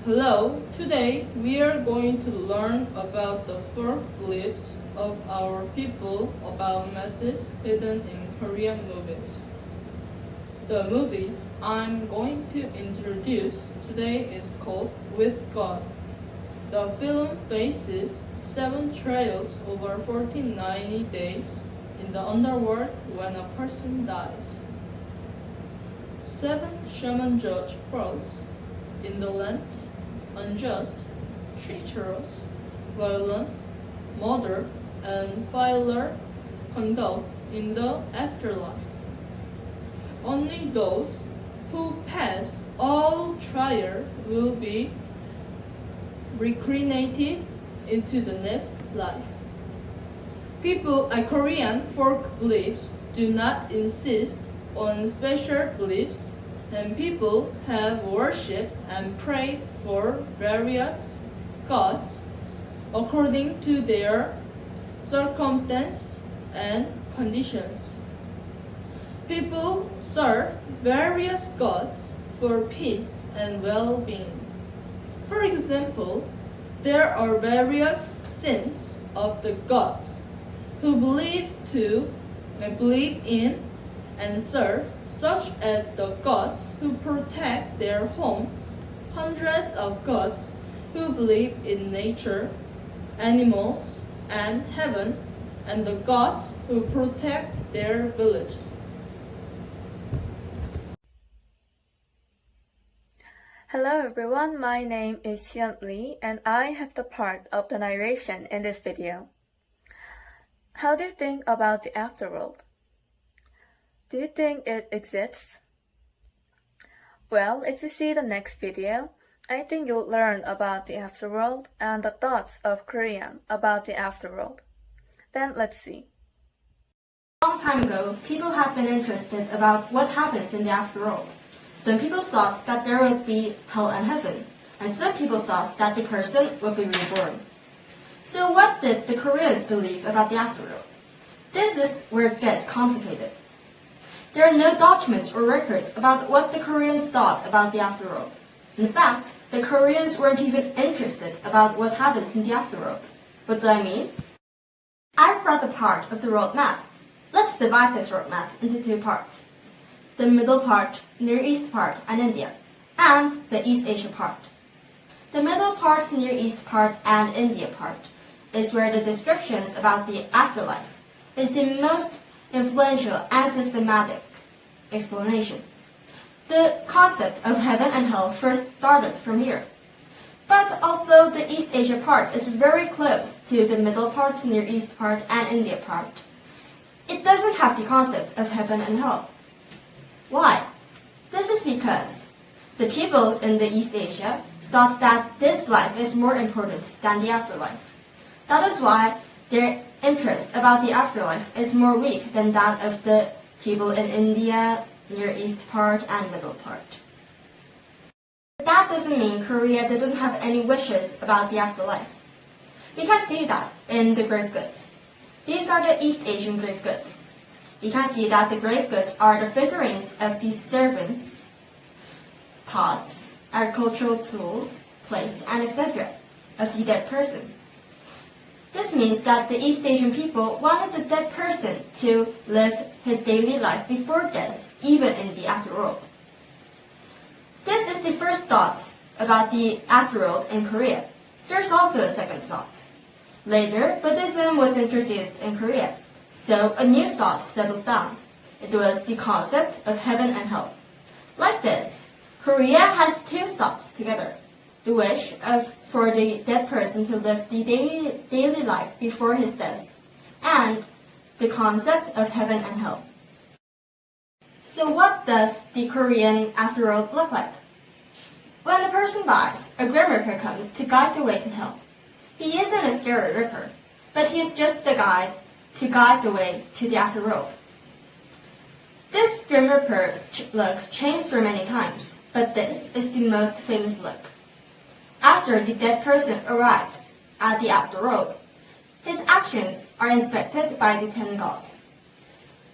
Hello, today we are going to learn about the folk beliefs of our people about myths hidden in Korean movies. The movie I'm going to introduce today is called With God. The film faces 7 trials over 1490 days in the underworld when a person dies. 7 shaman judge faults in the land, unjust, treacherous, violent, murder, and violent conduct in the afterlife. Only those who pass all trial will be reincarnated into the next life. Korean folk beliefs do not insist on special beliefs, and people have worshipped and prayed for various gods according to their circumstance and conditions. People serve various gods for peace and well-being. For example, there are various sins of the gods who believe in and serve, such as the gods who protect their homes, hundreds of gods who believe in nature, animals, and heaven, and the gods who protect their villages. Hello everyone, my name is Xian Li and I have the part of the narration in this video. How do you think about the afterworld? Do you think it exists? Well, if you see the next video, I think you'll learn about the afterworld and the thoughts of Korean about the afterworld. Then let's see. A long time ago, people have been interested about what happens in the afterworld. Some people thought that there would be hell and heaven, and some people thought that the person would be reborn. So what did the Koreans believe about the afterworld? This is where it gets complicated. There are no documents or records about what the Koreans thought about the afterworld. In fact, the Koreans weren't even interested about what happens in the afterworld. What do I mean? I've brought the part of the road map. Let's divide this road map into 2 parts. The middle part, Near East part, and India, and the East Asia part. The middle part, Near East part, and India part is where the descriptions about the afterlife is the most influential and systematic explanation. The concept of heaven and hell first started from here. But although the East Asia part is very close to the middle part, Near East part, and India part, it doesn't have the concept of heaven and hell. Why? This is because the people in the East Asia thought that this life is more important than the afterlife. That is why their interest about the afterlife is more weak than that of the people in India, Near East part, and middle part. But that doesn't mean Korea didn't have any wishes about the afterlife. We can see that in the grave goods. These are the East Asian grave goods. You can see that the grave goods are the figurines of these servants, pots, agricultural tools, plates, and etc. of the dead person. This means that the East Asian people wanted the dead person to live his daily life before death, even in the afterworld. This is the first thought about the afterworld in Korea. There's also a second thought. Later, Buddhism was introduced in Korea. So a new thought settled down. It was the concept of heaven and hell. Like this, Korea has 2 thoughts together. The wish for the dead person to live the daily life before his death, and the concept of heaven and hell. So what does the Korean afterworld look like? When a person dies, a grim reaper comes to guide the way to hell. He isn't a scary reaper, but he is just the guide to guide the way to the afterworld. This Grim Reaper's look changed for many times, but this is the most famous look. After the dead person arrives at the afterworld, his actions are inspected by the 10 gods.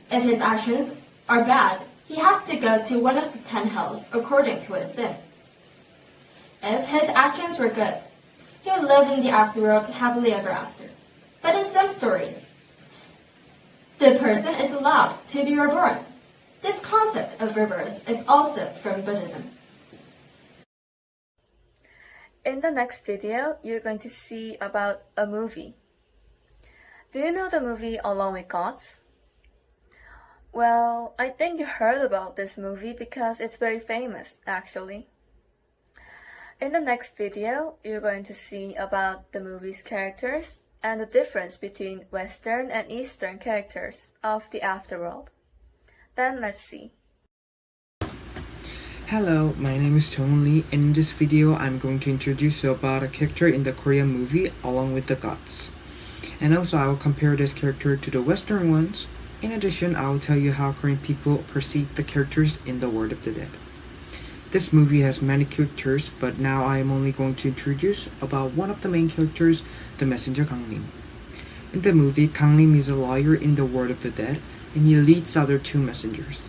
If his actions are bad, he has to go to one of the 10 hells according to his sin. if his actions were good, he would live in the afterworld happily ever after. But in some stories, the person is allowed to be reborn. This concept of rebirth is also from Buddhism. In the next video, you're going to see about a movie. Do you know the movie Along with Gods? Well, I think you heard about this movie because it's very famous, actually. In the next video, you're going to see about the movie's characters and the difference between Western and Eastern characters of the afterworld. Then let's see. Hello, my name is Tong Lee, and in this video I'm going to introduce you about a character in the Korean movie Along with the Gods. And also I will compare this character to the Western ones. In addition, I will tell you how Korean people perceive the characters in the World of the Dead. This movie has many characters, but now I am only going to introduce about one of the main characters, the messenger Kang Lim. In the movie, Kang Lim is a lawyer in the World of the Dead, and he leads other two messengers.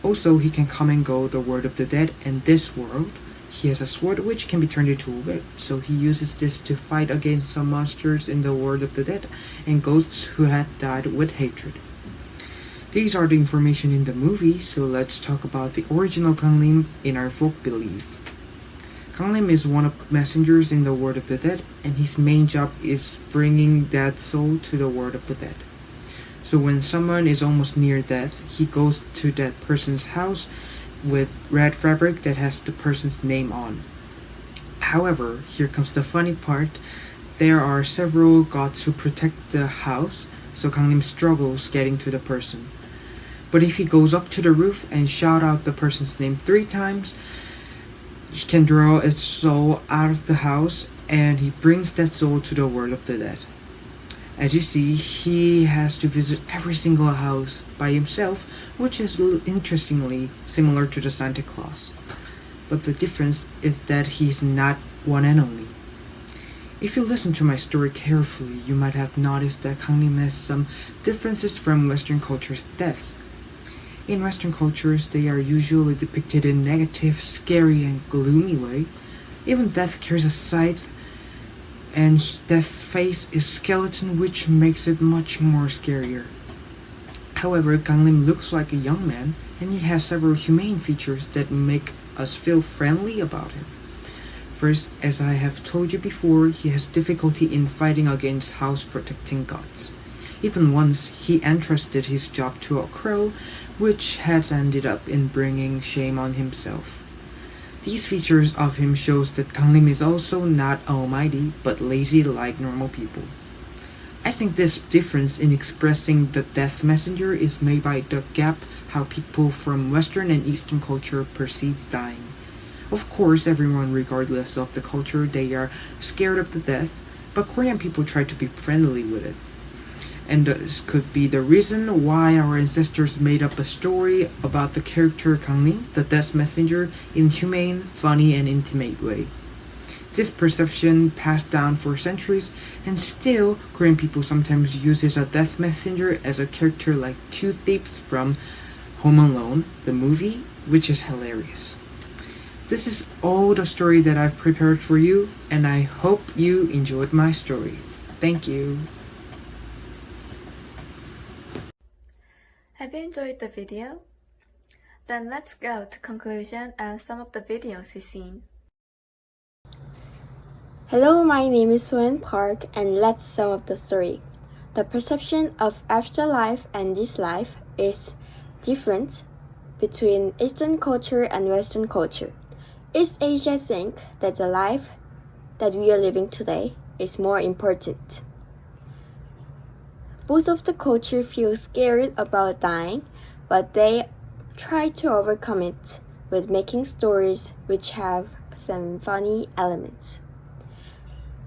Also, he can come and go the World of the Dead and this world. He has a sword which can be turned into a whip, so he uses this to fight against some monsters in the World of the Dead and ghosts who had died with hatred. These are the information in the movie, so let's talk about the original Kang Lim in our folk belief. Kang Lim is one of the messengers in the World of the Dead, and his main job is bringing that soul to the World of the Dead. So when someone is almost near death, he goes to that person's house with red fabric that has the person's name on. However, here comes the funny part. There are several gods who protect the house, so Kang Lim struggles getting to the person. But if he goes up to the roof and shout out the person's name 3 times, he can draw its soul out of the house, and he brings that soul to the World of the Dead. As you see, he has to visit every single house by himself, which is interestingly similar to the Santa Claus. But the difference is that he's not one and only. If you listen to my story carefully, you might have noticed that Kang Lim has some differences from Western culture's death. In Western cultures, they are usually depicted in negative, scary, and gloomy way. Even death carries a scythe, and death's face is skeleton, which makes it much more scarier. However, Kang Lim looks like a young man, and he has several humane features that make us feel friendly about him. First, as I have told you before, he has difficulty in fighting against house protecting gods. Even once, he entrusted his job to a crow, which had ended up in bringing shame on himself. These features of him shows that Kang Lim is also not almighty, but lazy like normal people. I think this difference in expressing the death messenger is made by the gap how people from Western and Eastern culture perceive dying. Of course, everyone, regardless of the culture, they are scared of the death, but Korean people try to be friendly with it. And this could be the reason why our ancestors made up a story about the character Kang Lim, the death messenger, in humane, funny, and intimate way. This perception passed down for centuries, and still, Korean people sometimes uses a death messenger as a character like two thieves from Home Alone, the movie, which is hilarious. This is all the story that I've prepared for you, and I hope you enjoyed my story. Thank you. Have you enjoyed the video? Then let's go to conclusion and some of the videos we've seen. Hello, my name is Suen Park, and let's sum up the story. The perception of afterlife and this life is different between Eastern culture and Western culture. East Asia think that the life that we are living today is more important. Most of the culture feel scared about dying, but they try to overcome it with making stories which have some funny elements.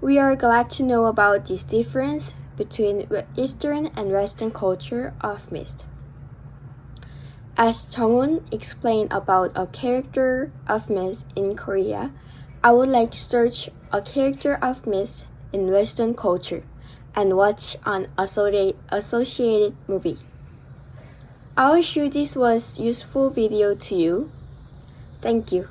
We are glad to know about this difference between Eastern and Western culture of myth. As Jong-un explained about a character of myth in Korea, I would like to search a character of myth in Western culture and watch an associated movie. I wish this was useful video to you. Thank you.